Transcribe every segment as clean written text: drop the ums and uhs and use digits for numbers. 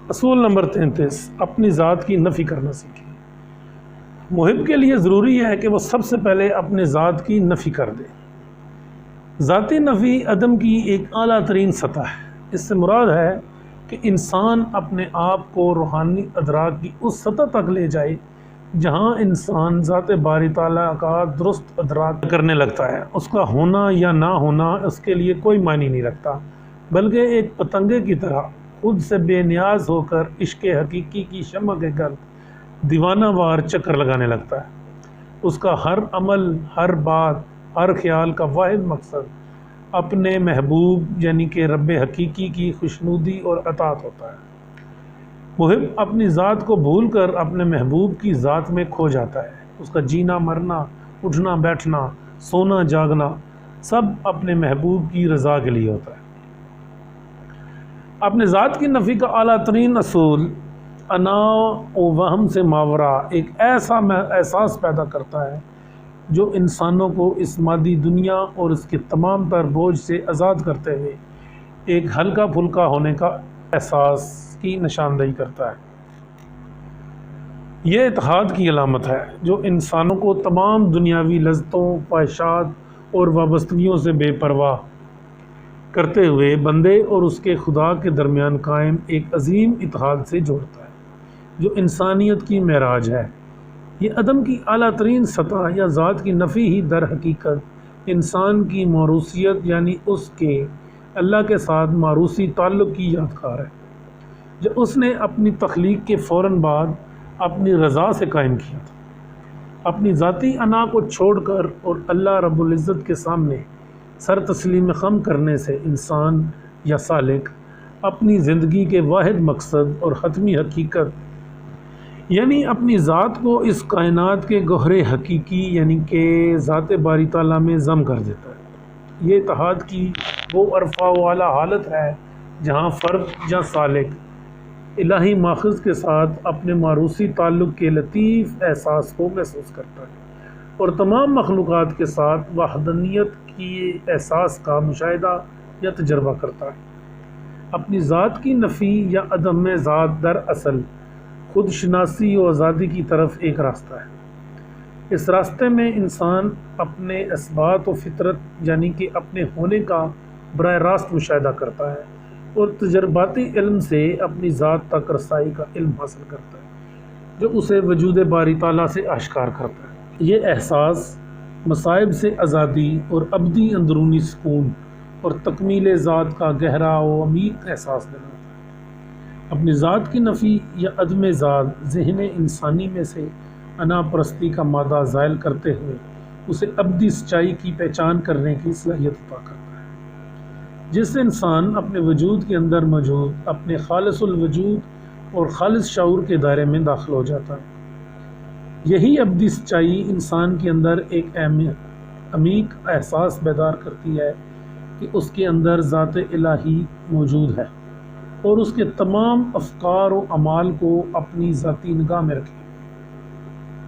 اصول نمبر 33، اپنی ذات کی نفی کرنا سیکھیں۔ محب کے لیے ضروری ہے کہ وہ سب سے پہلے اپنے ذات کی نفی کر دے۔ ذاتی نفی عدم کی ایک اعلیٰ ترین سطح ہے۔ اس سے مراد ہے کہ انسان اپنے آپ کو روحانی ادراک کی اس سطح تک لے جائے جہاں انسان ذات باری تعالیٰ کا درست ادراک کرنے لگتا ہے۔ اس کا ہونا یا نہ ہونا اس کے لیے کوئی معنی نہیں رکھتا، بلکہ ایک پتنگے کی طرح خود سے بے نیاز ہو کر عشق حقیقی کی شمع کے گرد دیوانہ وار چکر لگانے لگتا ہے۔ اس کا ہر عمل، ہر بات، ہر خیال کا واحد مقصد اپنے محبوب یعنی کہ رب حقیقی کی خوشنودی اور اطاعت ہوتا ہے۔ محب اپنی ذات کو بھول کر اپنے محبوب کی ذات میں کھو جاتا ہے۔ اس کا جینا مرنا، اٹھنا بیٹھنا، سونا جاگنا سب اپنے محبوب کی رضا کے لیے ہوتا ہے۔ اپنے ذات کی نفی کا اعلیٰ ترین اصول انا و وہم سے ماورا ایک ایسا احساس پیدا کرتا ہے جو انسانوں کو اس مادی دنیا اور اس کے تمام تر بوجھ سے آزاد کرتے ہوئے ایک ہلکا پھلکا ہونے کا احساس کی نشاندہی کرتا ہے۔ یہ اتحاد کی علامت ہے جو انسانوں کو تمام دنیاوی لذتوں، خواہشات اور وابستگیوں سے بے پرواہ کرتے ہوئے بندے اور اس کے خدا کے درمیان قائم ایک عظیم اتحاد سے جوڑتا ہے جو انسانیت کی معراج ہے۔ یہ عدم کی اعلیٰ ترین سطح یا ذات کی نفی ہی در حقیقت انسان کی موروثیت یعنی اس کے اللہ کے ساتھ موروثی تعلق کی یادگار ہے جو اس نے اپنی تخلیق کے فوراً بعد اپنی رضا سے قائم کیا تھا۔ اپنی ذاتی انا کو چھوڑ کر اور اللہ رب العزت کے سامنے سر تسلیم خم کرنے سے انسان یا سالک اپنی زندگی کے واحد مقصد اور حتمی حقیقت یعنی اپنی ذات کو اس کائنات کے گوہر حقیقی یعنی کہ ذات باری تعالیٰ میں ضم کر دیتا ہے۔ یہ اتحاد کی وہ عرفہ والا حالت ہے جہاں فرد یا سالک الہی ماخذ کے ساتھ اپنے موروثی تعلق کے لطیف احساس کو محسوس کرتا ہے اور تمام مخلوقات کے ساتھ وحدانیت کی احساس کا مشاہدہ یا تجربہ کرتا ہے۔ اپنی ذات کی نفی یا عدم ذات دراصل خود شناسی و آزادی کی طرف ایک راستہ ہے۔ اس راستے میں انسان اپنے اثبات و فطرت یعنی کہ اپنے ہونے کا براہ راست مشاہدہ کرتا ہے اور تجرباتی علم سے اپنی ذات تک رسائی کا علم حاصل کرتا ہے جو اسے وجود باری تعالیٰ سے آشکار کرتا ہے۔ یہ احساس مصائب سے آزادی اور ابدی اندرونی سکون اور تکمیل ذات کا گہرا و عمیق احساس دلاتا ہے۔ اپنی ذات کی نفی یا عدم ذات ذہن انسانی میں سے انا پرستی کا مادہ زائل کرتے ہوئے اسے ابدی سچائی کی پہچان کرنے کی صلاحیت عطا کرتا ہے، جس سے انسان اپنے وجود کے اندر موجود اپنے خالص الوجود اور خالص شعور کے دائرے میں داخل ہو جاتا ہے۔ یہی ابدی سچائی انسان کے اندر ایک عمیق احساس بیدار کرتی ہے کہ اس کے اندر ذات الہی موجود ہے اور اس کے تمام افکار و اعمال کو اپنی ذاتی نگاہ میں رکھے۔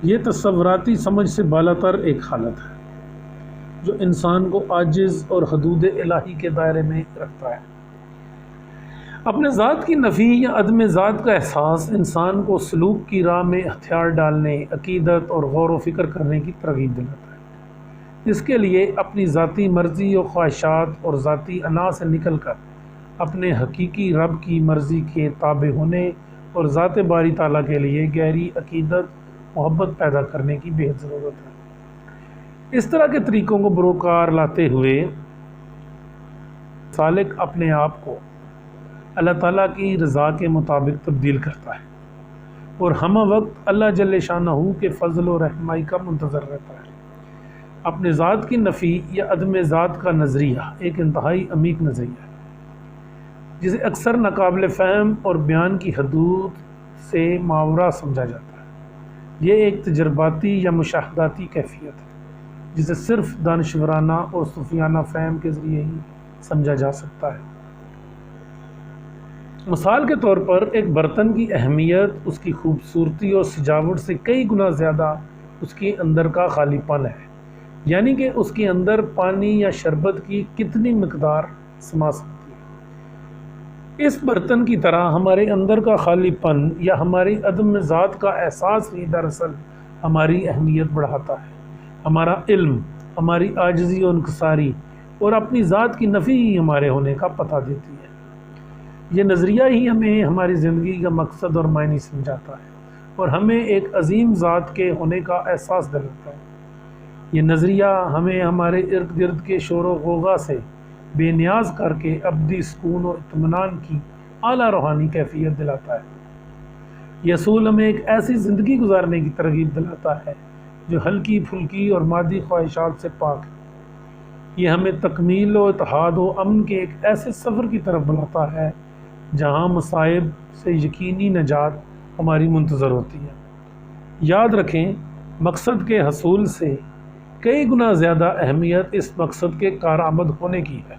یہ تصوراتی سمجھ سے بالاتر ایک حالت ہے جو انسان کو عاجز اور حدود الہی کے دائرے میں رکھتا ہے۔ اپنے ذات کی نفی یا عدم ذات کا احساس انسان کو سلوک کی راہ میں ہتھیار ڈالنے، عقیدت اور غور و فکر کرنے کی ترغیب دلاتا ہے۔ اس کے لیے اپنی ذاتی مرضی و خواہشات اور ذاتی انا سے نکل کر اپنے حقیقی رب کی مرضی کے تابع ہونے اور ذات باری تعالیٰ کے لیے گہری عقیدت محبت پیدا کرنے کی بے حد ضرورت ہے۔ اس طرح کے طریقوں کو بروکار لاتے ہوئے سالک اپنے آپ کو اللہ تعالیٰ کی رضا کے مطابق تبدیل کرتا ہے اور ہمہ وقت اللہ جل شانہ کے فضل و رحمائی کا منتظر رہتا ہے۔ اپنے ذات کی نفی یا عدم ذات کا نظریہ ایک انتہائی عمیق نظریہ ہے جسے اکثر ناقابل فہم اور بیان کی حدود سے ماورا سمجھا جاتا ہے۔ یہ ایک تجرباتی یا مشاہداتی کیفیت ہے جسے صرف دانشورانہ اور صوفیانہ فہم کے ذریعے ہی سمجھا جا سکتا ہے۔ مثال کے طور پر ایک برتن کی اہمیت اس کی خوبصورتی اور سجاوٹ سے کئی گنا زیادہ اس کے اندر کا خالی پن ہے، یعنی کہ اس کے اندر پانی یا شربت کی کتنی مقدار سما سکتی ہے۔ اس برتن کی طرح ہمارے اندر کا خالی پن یا ہماری عدم ذات کا احساس ہی دراصل ہماری اہمیت بڑھاتا ہے۔ ہمارا علم ہماری عاجزی و انکساری اور اپنی ذات کی نفی ہی ہمارے ہونے کا پتہ دیتی ہے۔ یہ نظریہ ہی ہمیں ہماری زندگی کا مقصد اور معنی سمجھاتا ہے اور ہمیں ایک عظیم ذات کے ہونے کا احساس دلاتا ہے۔ یہ نظریہ ہمیں ہمارے ارد گرد کے شور و غوغا سے بے نیاز کر کے ابدی سکون و اطمینان کی اعلیٰ روحانی کیفیت دلاتا ہے۔ یہ اصول ہمیں ایک ایسی زندگی گزارنے کی ترغیب دلاتا ہے جو ہلکی پھلکی اور مادی خواہشات سے پاک ہے۔ یہ ہمیں تکمیل و اتحاد و امن کے ایک ایسے سفر کی طرف بلاتا ہے جہاں مصائب سے یقینی نجات ہماری منتظر ہوتی ہے۔ یاد رکھیں، مقصد کے حصول سے کئی گنا زیادہ اہمیت اس مقصد کے کارآمد ہونے کی ہے۔